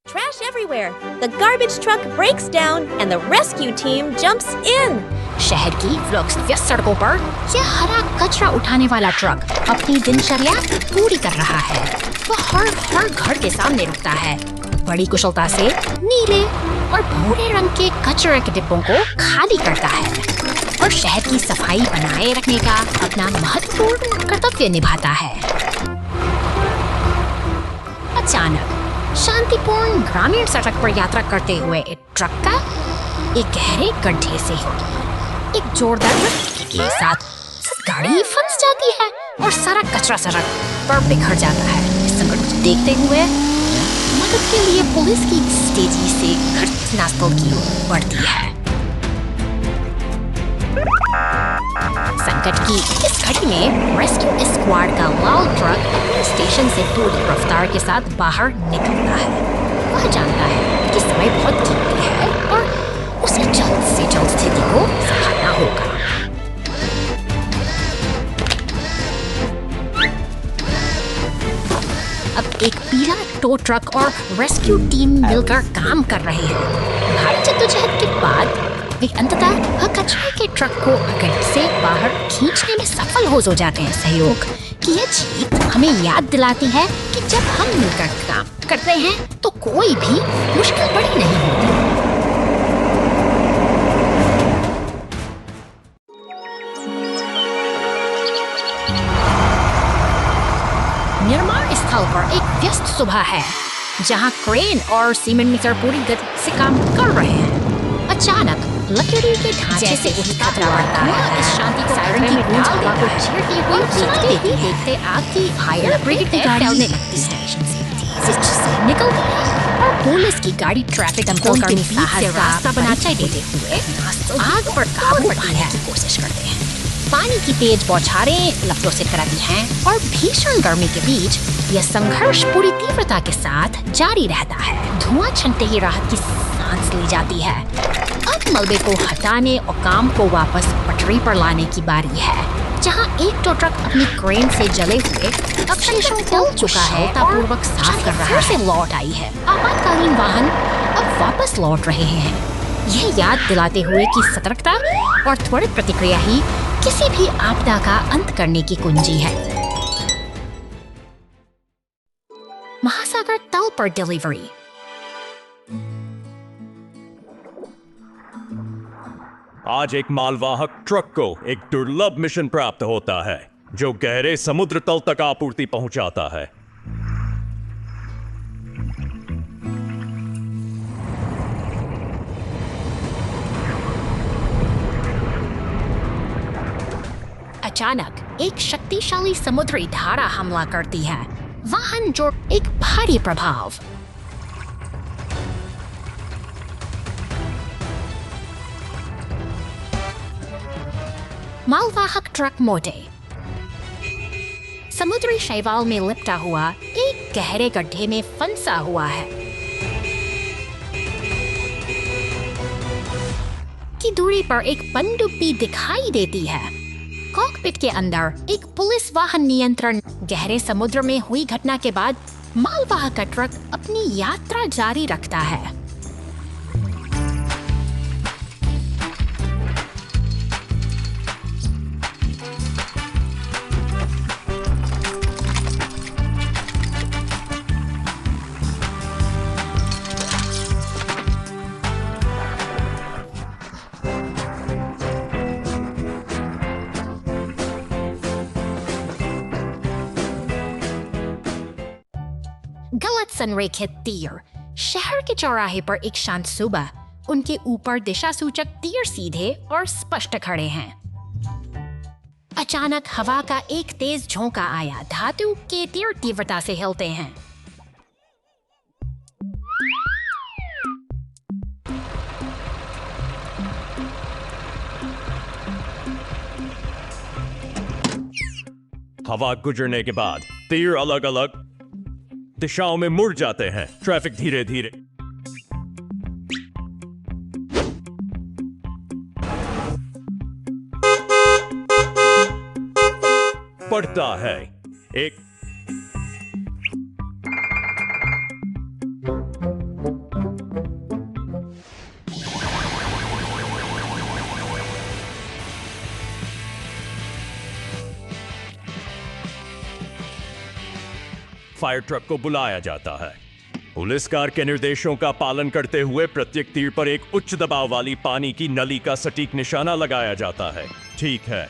Trash everywhere. The garbage truck breaks down and the rescue team jumps in. शहर की व्यस्त सड़कों पर यह हरा कचरा उठाने वाला ट्रक अपनी दिनचर्या पूरी कर रहा है। वह हर घर के सामने रुकता है, बड़ी कुशलता से नीले और भूरे रंग के कचरे के डिब्बों को खाली करता है और शहर की सफाई बनाए रखने का अपना महत्वपूर्ण कर्तव्य निभाता है। अचानक शांतिपूर्ण ग्रामीण सड़क पर यात्रा करते हुए एक ट्रक का एक गहरे गड्ढे से एक जोरदार धक्के के साथ गाड़ी फंस जाती है और सारा कचरा सड़क पर बिखर जाता है। इस संकट को देखते हुए मदद के लिए पुलिस की तेजी से घटनास्थल की ओर बढ़ती है। संकट की इस घड़ी में रेस्क्यू स्क्वाड का लाल ट्रक स्टेशन से पूरी रफ्तार के साथ बाहर निकलता है। वह जानता है कि समय बहुत कीमती है और उसे जल्द से जल्द स्थिति को संभालना होगा। अब एक पीला टो ट्रक और रेस्क्यू टीम मिलकर काम कर रहे हैं। भारी जद्दोजहद के बाद वे अंततः कचरे के ट्रक को गड्ढे से बाहर खींचने में सफल हो जाते हैं। सहयोग की यह जीत हमें याद दिलाती है कि जब हम मिलकर काम करते हैं तो कोई भी मुश्किल बड़ी नहीं होती। निर्माण स्थल पर एक व्यस्त सुबह है, जहां क्रेन और सीमेंट मिक्सर पूरी गति से काम कर रहे हैं। अचानक लकड़ी के ढांचे से उठ खतरा बढ़ता है। इस शांति को सायरन की गूंज हवा को छेड़ती हुई सुनाई देती देखते आग की फायर ब्रिगेड की गाड़ी चलने लगती स्टेशन से निकलती है और पुलिस की गाड़ी ट्रैफिक कंट्रोल के बीच से रास्ता बनाते देते हुए आग पर काबू पाने की कोशिश करते हैं। पानी की तेज बौछारें लपटों से कराती हैं और भीषण गर्मी के बीच यह संघर्ष पूरी तीव्रता के साथ जारी रहता है। धुआं छनते ही राहत की सांस ली जाती है। अब मलबे को हटाने और काम को वापस पटरी पर लाने की बारी है, जहां एक टो ट्रक अपनी क्रेन से जले हुए अवशेषों को चुका है पूर्वक साफ कर रहा है। से लौट आई है। आपातकालीन वाहन अब वापस लौट रहे हैं, यह याद दिलाते हुए कि सतर्कता और त्वरित प्रतिक्रिया ही किसी भी आपदा का अंत करने की कुंजी है। महासागर तल पर डिलीवरी। आज एक मालवाहक ट्रक को एक दुर्लभ मिशन प्राप्त होता है जो गहरे समुद्र तल तक आपूर्ति पहुंचाता है। अचानक एक शक्तिशाली समुद्री धारा हमला करती है। वाहन जो एक भारी प्रभाव। मालवाहक ट्रक मोटे समुद्री शैवाल में लिपटा हुआ एक गहरे गड्ढे में फंसा हुआ है। की दूरी पर एक पनडुब्बी दिखाई देती है। कॉकपिट के अंदर एक पुलिस वाहन नियंत्रण। गहरे समुद्र में हुई घटना के बाद मालवाहक का ट्रक अपनी यात्रा जारी रखता है। गलत संरेखित तीर। शहर के चौराहे पर एक शांत सुबह उनके ऊपर दिशा सूचक तीर सीधे और स्पष्ट खड़े हैं। अचानक हवा का एक तेज झोंका आया। धातु के तीर तीव्रता से हिलते हैं। हवा गुजरने के बाद तीर अलग अलग दिशाओं में मुड़ जाते हैं। ट्रैफिक धीरे धीरे बढ़ता है। एक फायर ट्रक को बुलाया जाता है। पुलिस कार के निर्देशों का पालन करते हुए प्रत्येक तीर पर एक उच्च दबाव वाली पानी की नली का सटीक निशाना लगाया जाता है। ठीक है।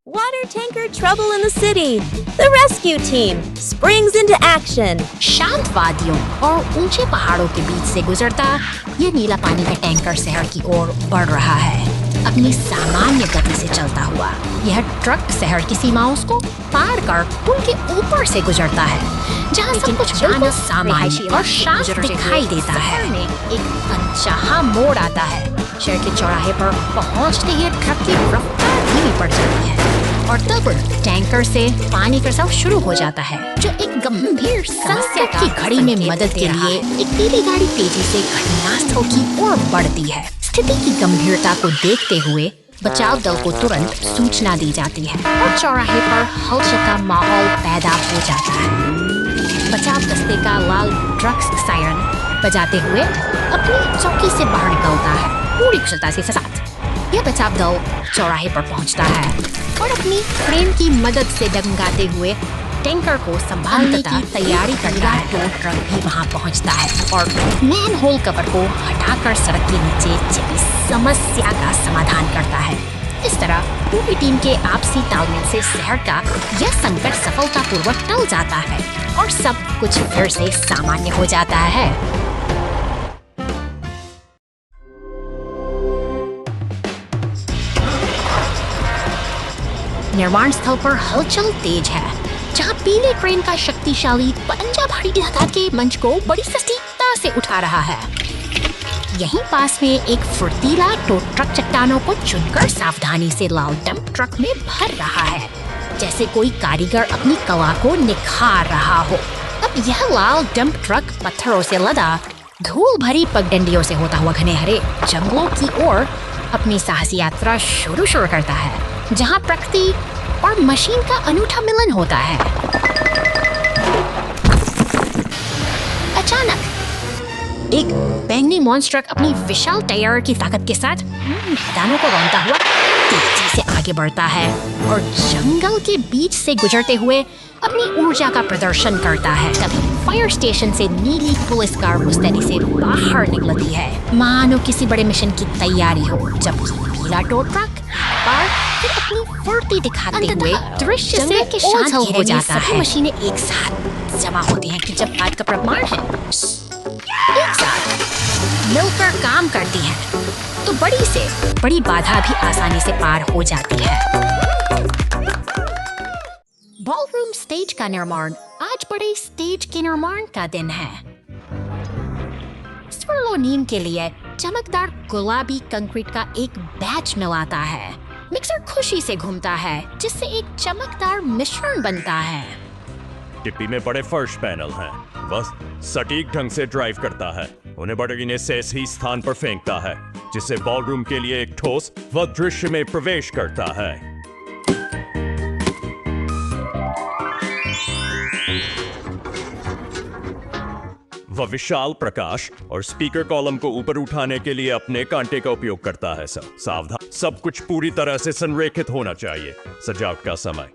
Water tanker trouble in the city. The rescue team springs into action. शांत वादियों और ऊंचे पहाड़ों के बीच से गुजरता यह नीला पानी का टैंकर शहर की ओर बढ़ रहा है। अपनी सामान्य गति से चलता हुआ यह ट्रक शहर की सीमाओं को पार कर पुल के ऊपर से गुजरता है, जहां सब कुछ बिल्कुल सामान्य और शांत दिखाई देता है। एक अनचाहा मोड़ आता है। शहर के चौराहे पर पहुंचते ही ट्रक की रफ्तार धीमी पड़ जाती है और तब टैंकर से पानी का रिसाव शुरू हो जाता है, जो एक गंभीर संकट की घड़ी में मदद के लिए एक पीली गाड़ी तेजी से घटनास्थल की ओर बढ़ती है। स्थिति की गंभीरता को देखते हुए बचाव दल को तुरंत सूचना दी जाती है और चौराहे पर हलचल का माहौल पैदा हो जाता है। बचाव दस्ते का लाल ट्रक सायरन बजाते हुए अपनी चौकी से बाहर निकलता है, पूरी कुशलता के साथ। यह बचाव दल चौराहे पर पहुंचता है और अपनी क्रेन की मदद से डगमगाते हुए टैंकर को संभालने की तैयारी करता है। टो ट्रक भी वहां पहुंचता है और मैन होल कवर को हटाकर सड़क के नीचे छिपी समस्या का समाधान करता है। इस तरह पूरी टीम के आपसी तालमेल से शहर का यह संकट सफलतापूर्वक टल जाता है और सब कुछ फिर से सामान्य हो जाता है। निर्माण स्थल पर हलचल तेज है, जहां पीले क्रेन का शक्तिशाली पंजा भारी धातु के मंच को बड़ी सटीकता से उठा रहा है। यहीं पास में एक फुर्तीला टो ट्रक चट्टानों को चुनकर सावधानी से लाल डंप ट्रक में भर रहा है, जैसे कोई कारीगर अपनी कला को निखार रहा हो। अब यह लाल डंप ट्रक पत्थरों से लदा धूल भरी पगडंडियों से होता हुआ घने हरे जंगलों की ओर अपनी साहसी यात्रा शुरू करता है, जहां प्रकृति और मशीन का अनूठा मिलन होता है। अचानक एक बैंगनी मॉन्स्टर अपनी विशाल टायर की ताकत के साथ मैदानों को रौंदता हुआ तेजी से आगे बढ़ता है और जंगल के बीच से गुजरते हुए अपनी ऊर्जा का प्रदर्शन करता है। तभी फायर स्टेशन से नीली पुलिस कार मुस्तैदी से बाहर निकलती है, मानो किसी बड़े मिशन की तैयारी हो, जबकि पीला टो ट्रक पर फिर अपनी फुर्ती दिखाते हुए दृश्य से के शांत हो जाता है। मशीनें एक साथ जमा होती हैं कि जब बात का प्रमाण है एक साथ मिलकर काम करती हैं, तो बड़ी से बड़ी बाधा भी आसानी से पार हो जाती है। बॉलरूम स्टेज का निर्माण आज बड़े स्टेज के निर्माण का दिन है। स्वर्लोनीम के लिए चमकदार गुलाबी कंक्रीट का एक बैच मिलाता है। मिक्सर खुशी से घूमता है, जिससे एक चमकदार मिश्रण बनता है। टिप्पी में बड़े फर्श पैनल हैं, बस सटीक ढंग से ड्राइव करता है, उन्हें बढ़ने से सही स्थान पर फेंकता है, जिससे बॉलरूम के लिए एक ठोस व दृश्य में प्रवेश करता है। वह विशाल प्रकाश और स्पीकर कॉलम को ऊपर उठाने के लिए अपने कांटे का उपयोग करता है। सावधान, सब कुछ पूरी तरह से संरेखित होना चाहिए। सजावट का समय।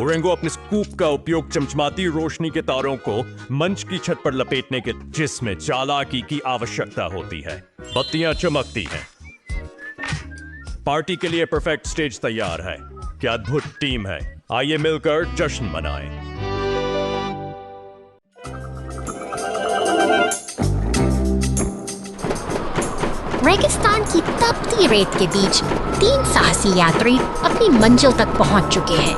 ओरेंगो अपने स्कूप का उपयोग चमचमाती रोशनी के तारों को मंच की छत पर लपेटने के, जिसमें चालाकी की आवश्यकता होती है। बत्तियां चमकती हैं। पार्टी के लिए परफेक्ट स्टेज तैयार है। क्या अद्भुत टीम है, आइए मिलकर जश्न मनाएं। रेगिस्तान की तपती रेत के बीच 3 साहसी यात्री अपनी मंजिल तक पहुंच चुके हैं।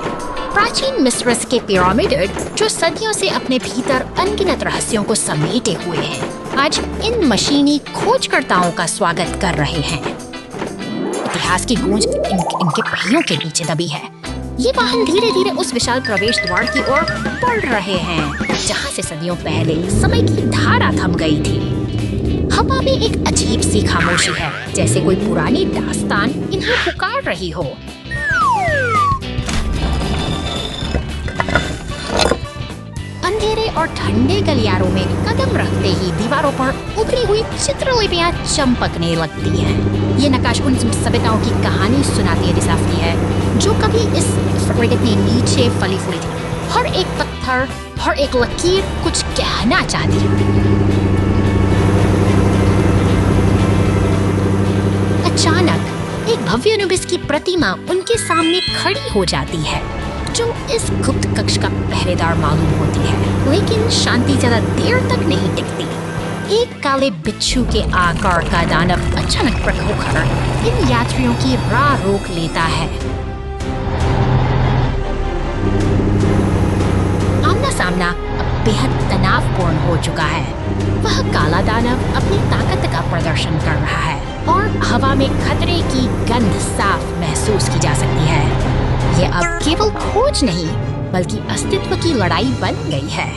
प्राचीन मिस्र के पिरामिड जो सदियों से अपने भीतर अनगिनत रहस्यों को समेटे हुए हैं, आज इन मशीनी खोजकर्ताओं का स्वागत कर रहे हैं। इतिहास की गूंज इनके पहियों के नीचे दबी है। ये वाहन धीरे धीरे उस विशाल प्रवेश द्वार की ओर बढ़ रहे हैं, जहां से सदियों पहले समय की धारा थम गई थी। हवा में एक अजीब सी खामोशी है, जैसे कोई पुरानी दास्तान इन्हें पुकार रही हो। अंधेरे और ठंडे गलियारों में कदम रखते ही दीवारों पर उभरी हुई चित्रलिपियां चमकने लगती हैं। ये नक्काश उन सभ्यताओं की कहानी सुनाती है दिसाफती है, जो कभी इस फ्रिगेट में नीचे फली फूली थी। हर एक पत्थर, हर एक लकीर कुछ कहना चाहती है। अचानक एक भव्य अनुबिस की प्रतिमा उनके सामने खड़ी हो जाती है, जो इस गुप्त कक्ष का पहरेदार मालूम होती है। लेकिन शांति ज्यादा देर तक नहीं टिकती। एक काले बिच्छू के आकार का दानव अचानक प्रकट होकर इन यात्रियों की राह रोक लेता है। आमना सामना अब बेहद तनावपूर्ण हो चुका है। वह काला दानव अपनी ताकत का प्रदर्शन कर रहा है और हवा में खतरे की गंध साफ महसूस की जा सकती है। ये अब केवल खोज नहीं, बल्कि अस्तित्व की लड़ाई बन गई है।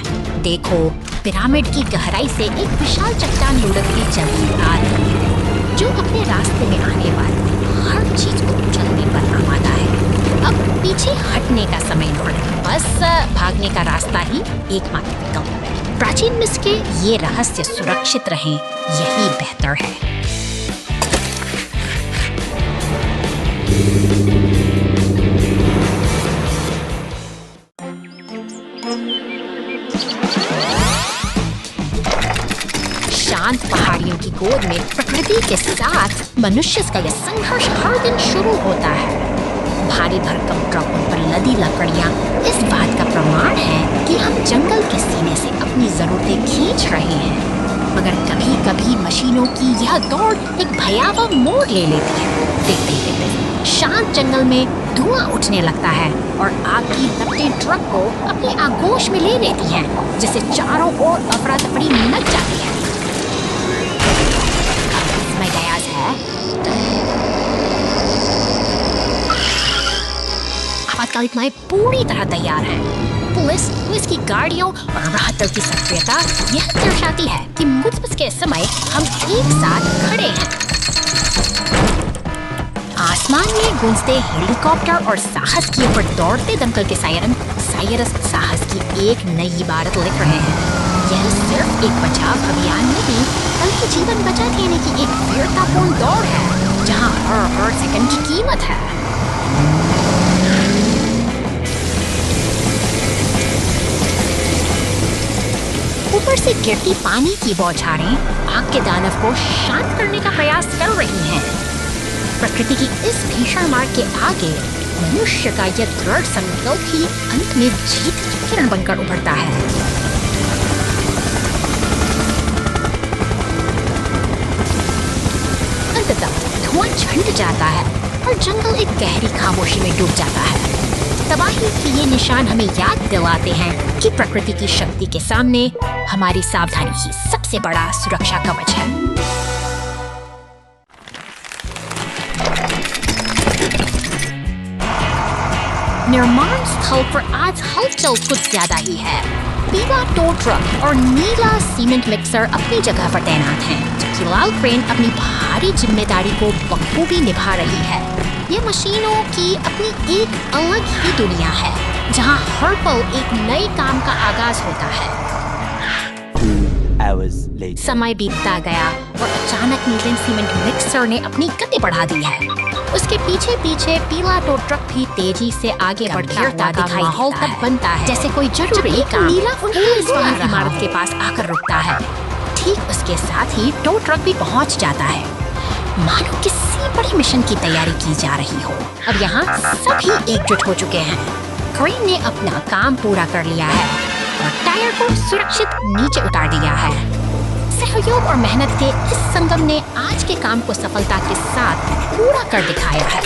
देखो, पिरामिड की गहराई से एक विशाल चट्टान लुढ़कती चली आ रही है, जो अपने रास्ते में आने वाली हर चीज को कुचलने पर आमादा है। अब पीछे हटने का समय नहीं, बस भागने का रास्ता ही एकमात्र विकल्प है। प्राचीन मिस्र के ये रहस्य सुरक्षित रहें, यही बेहतर है। इसी के साथ मनुष्य का यह संघर्ष हर दिन शुरू होता है। भारी भरकम ट्रकों पर लदी लकड़ियां इस बात का प्रमाण है कि हम जंगल के सीने से अपनी जरूरतें खींच रहे हैं। मगर कभी कभी मशीनों की यह दौड़ एक भयावह मोड़ ले लेती है। देखते ही देखते शांत जंगल में धुआं उठने लगता है और आग की लपटें ट्रक को अपनी आगोश में ले लेती हैं, जिससे चारों ओर अफरा तफरी मच जाती है। समय गयास है। आपातकालिक माएं पूरी तरह तैयार हैं। पुलिस की गाड़ियों और राहतों की सक्रियता यह दर्शाती है कि मुसीबत के समय हम एक साथ खड़े हैं। आसमान में गूंजते हेलीकॉप्टर और साहस की ओर दौड़ते दमकल के सायरन साहस की एक नई इबारत लिख रहे हैं। यह सिर्फ एक बचाव अभियान नहीं, बल्कि जीवन बचा देने की एक वीरतापूर्ण दौड़ है, जहां हर सेकंड की कीमत है। ऊपर से गिरती पानी की बौछारें आग के दानव को शांत करने का प्रयास कर रही हैं। प्रकृति की इस भीषण मार के आगे मनुष्य का यह दृढ़ संकल्प ही अंत में जीत की किरण बनकर उभरता है। अंततः धुआं झंड जाता है और जंगल एक गहरी खामोशी में डूब जाता है। तबाही के ये निशान हमें याद दिलाते हैं कि प्रकृति की शक्ति के सामने हमारी सावधानी ही सबसे बड़ा सुरक्षा कवच है। निर्माण स्थल पर आज हलचल कुछ ज्यादा ही है। पीला टो ट्रक और नीला सीमेंट मिक्सर अपनी जगह पर तैनात हैं, जबकि लाल क्रेन अपनी भारी जिम्मेदारी को बखूबी निभा रही है। ये मशीनों की अपनी एक अलग ही दुनिया है, जहां हर पल एक नए काम का आगाज होता है। समय बीतता गया और अचानक नीले सीमेंट मिक्सर ने अपनी गति बढ़ा दी है। उसके पीछे पीछे पीला टो ट्रक भी तेजी से आगे बढ़ता हुआ दिखाई माहौल तब बनता है जैसे कोई जरूरी काम नीला पुलिस वाहन इमारत के पास आकर रुकता है। ठीक उसके साथ ही टो ट्रक भी पहुंच जाता है, मानो किसी बड़ी मिशन की तैयारी की जा रही हो। अब यहाँ सभी एकजुट हो चुके हैं। क्रेन ने अपना काम पूरा कर लिया है और टायर को सुरक्षित नीचे उतार दिया है। सहयोग और मेहनत के इस संगम ने आज के काम को सफलता के साथ पूरा कर दिखाया है।